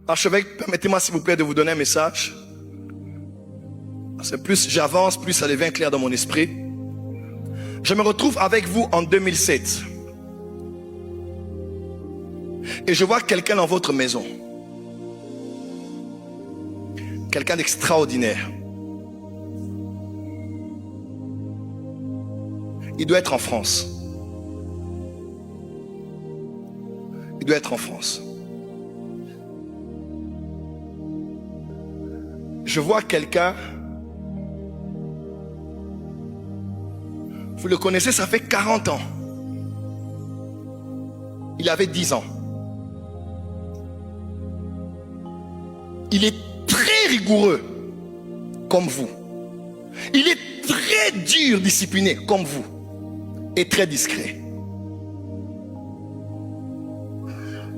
Archevêque, permettez-moi s'il vous plaît de vous donner un message. C'est plus j'avance, plus ça devient clair dans mon esprit. Je me retrouve avec vous en 2007. Et je vois quelqu'un dans votre maison. Quelqu'un d'extraordinaire. Il doit être en France. Il doit être en France. Je vois quelqu'un. Vous le connaissez, ça fait 40 ans. Il avait 10 ans. Il est très rigoureux, comme vous. Il est très dur, discipliné, comme vous. Et très discret.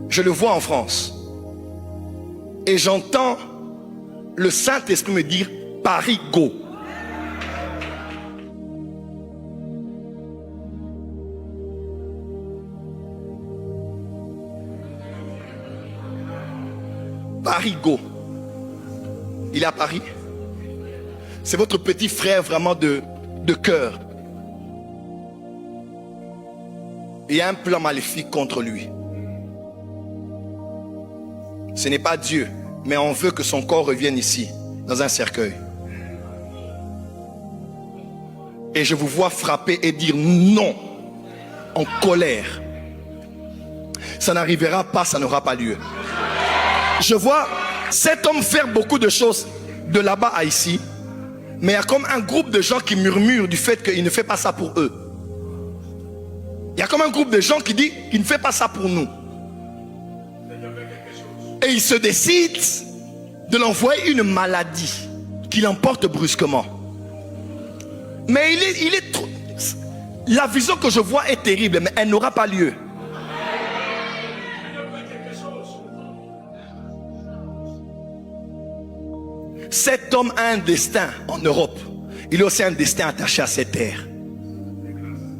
Je le vois en France. Et j'entends le Saint-Esprit me dire, Paris, go. Paris, go. Il est à Paris. C'est votre petit frère vraiment de cœur. Il y a un plan maléfique contre lui. Ce n'est pas Dieu, mais on veut que son corps revienne ici, dans un cercueil. Et je vous vois frapper et dire non, en colère. Ça n'arrivera pas, ça n'aura pas lieu. Je vois cet homme faire beaucoup de choses de là-bas à ici, mais il y a comme un groupe de gens qui murmurent du fait qu'il ne fait pas ça pour eux. Il y a comme un groupe de gens qui dit qu'il ne fait pas ça pour nous. Et il se décide de l'envoyer une maladie qui l'emporte brusquement. Mais il est trop... La vision que je vois est terrible, mais elle n'aura pas lieu. Cet homme a un destin en Europe. Il a aussi un destin attaché à cette terre.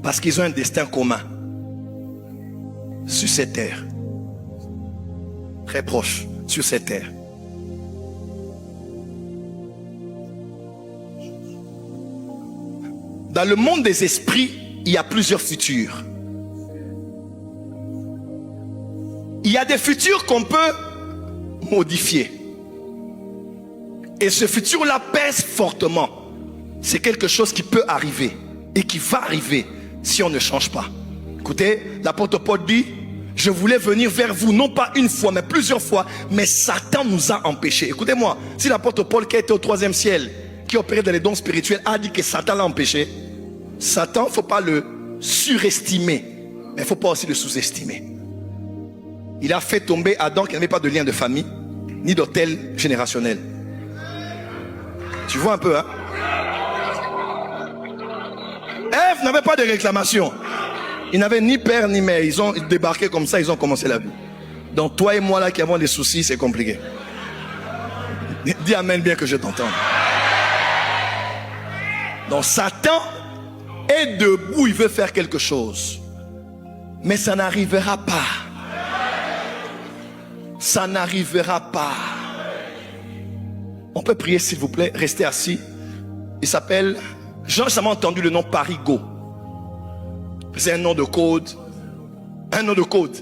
Parce qu'ils ont un destin commun. Sur cette terre. Très proche. Sur cette terre. Dans le monde des esprits, il y a plusieurs futurs. Il y a des futurs qu'on peut modifier. Et ce futur-là pèse fortement. C'est quelque chose qui peut arriver et qui va arriver si on ne change pas. Écoutez, l'apôtre Paul dit, je voulais venir vers vous, non pas une fois, mais plusieurs fois, mais Satan nous a empêchés. Écoutez-moi, si l'apôtre Paul qui était au 3e ciel, qui opérait dans les dons spirituels, a dit que Satan l'a empêché, Satan, il ne faut pas le surestimer, mais il ne faut pas aussi le sous-estimer. Il a fait tomber Adam qui n'avait pas de lien de famille, ni d'autel générationnel. Tu vois un peu, hein? Ève n'avait pas de réclamation. Ils n'avaient ni père ni mère. Ils ont débarqué comme ça, ils ont commencé la vie. Donc toi et moi là qui avons des soucis, c'est compliqué. Dis amen bien que je t'entende. Donc Satan est debout, il veut faire quelque chose. Mais ça n'arrivera pas. Ça n'arrivera pas. On peut prier s'il vous plaît, restez assis. Il s'appelle, j'ai jamais entendu le nom Parigo. C'est un nom de code. Un nom de code.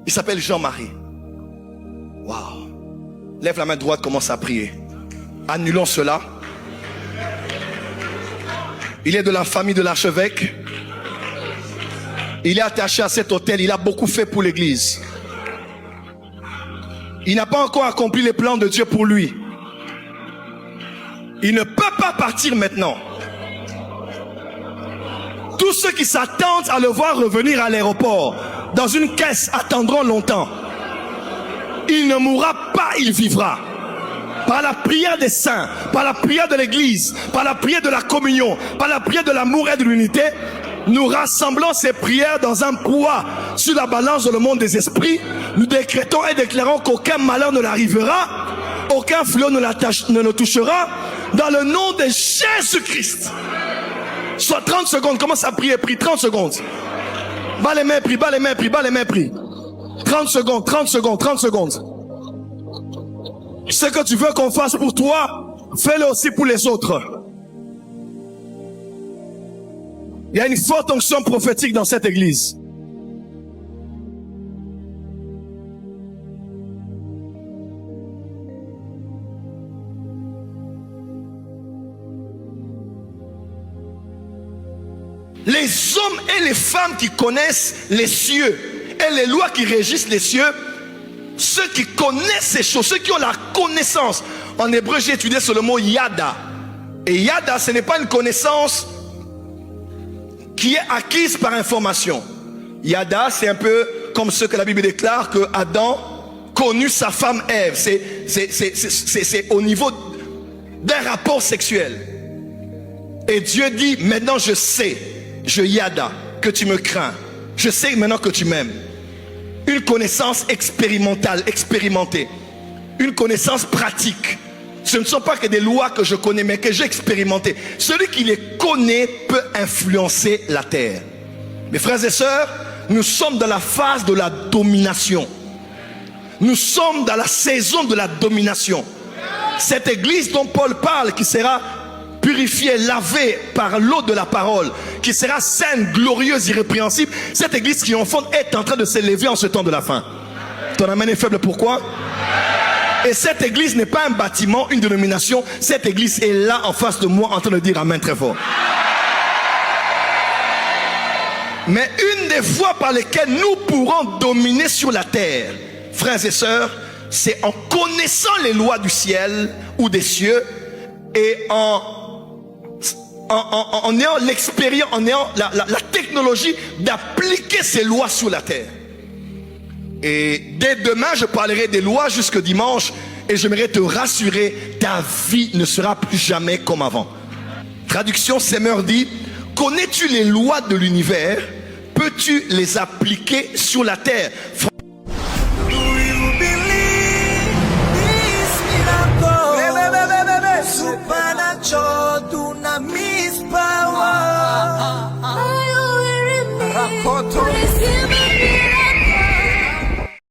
Il s'appelle Jean-Marie. Waouh. Lève la main droite, commence à prier. Annulons cela. Il est de la famille de l'archevêque. Il est attaché à cet hôtel. Il a beaucoup fait pour l'église. Il n'a pas encore accompli les plans de Dieu pour lui. Il ne peut pas partir maintenant. Tous ceux qui s'attendent à le voir revenir à l'aéroport, dans une caisse, attendront longtemps. Il ne mourra pas, il vivra. Par la prière des saints, par la prière de l'église, par la prière de la communion, par la prière de l'amour et de l'unité, nous rassemblons ces prières dans un poids sur la balance de le monde des esprits. Nous décrétons et déclarons qu'aucun malheur ne l'arrivera, aucun fléau ne le touchera, dans le nom de Jésus-Christ. Soit 30 secondes, commence à prier, prie 30 secondes. Bas les mains, prie, bas les mains, prie, bas les mains, prie. 30 secondes, 30 secondes, 30 secondes. Ce que tu veux qu'on fasse pour toi, fais-le aussi pour les autres. Il y a une forte onction prophétique dans cette église. Les hommes et les femmes qui connaissent les cieux et les lois qui régissent les cieux, ceux qui connaissent ces choses, ceux qui ont la connaissance. En hébreu, j'ai étudié sur le mot yada. Et yada, ce n'est pas une connaissance qui est acquise par information. Yada, c'est un peu comme ce que la Bible déclare que Adam connut sa femme Ève. C'est au niveau d'un rapport sexuel. Et Dieu dit, maintenant je sais, je yada, que tu me crains. Je sais maintenant que tu m'aimes. Une connaissance expérimentale, expérimentée. Une connaissance pratique. Ce ne sont pas que des lois que je connais, mais que j'ai expérimentées. Celui qui les connaît peut influencer la terre. Mes frères et sœurs, nous sommes dans la phase de la domination. Nous sommes dans la saison de la domination. Cette église dont Paul parle, qui sera purifiée, lavée par l'eau de la parole, qui sera saine, glorieuse, irrépréhensible, cette église qui triomphante est en train de s'élever en ce temps de la fin. Ton amen est faible, pourquoi? Et cette église n'est pas un bâtiment, une dénomination. Cette église est là en face de moi en train de dire amen très fort. Mais une des voies par lesquelles nous pourrons dominer sur la terre, frères et sœurs, c'est en connaissant les lois du ciel ou des cieux et en ayant l'expérience, en ayant la technologie d'appliquer ces lois sur la terre. Et dès demain, je parlerai des lois jusqu'au dimanche et j'aimerais te rassurer, ta vie ne sera plus jamais comme avant. Traduction, Semeur dit, connais-tu les lois de l'univers? Peux-tu les appliquer sur la terre? Supernatural,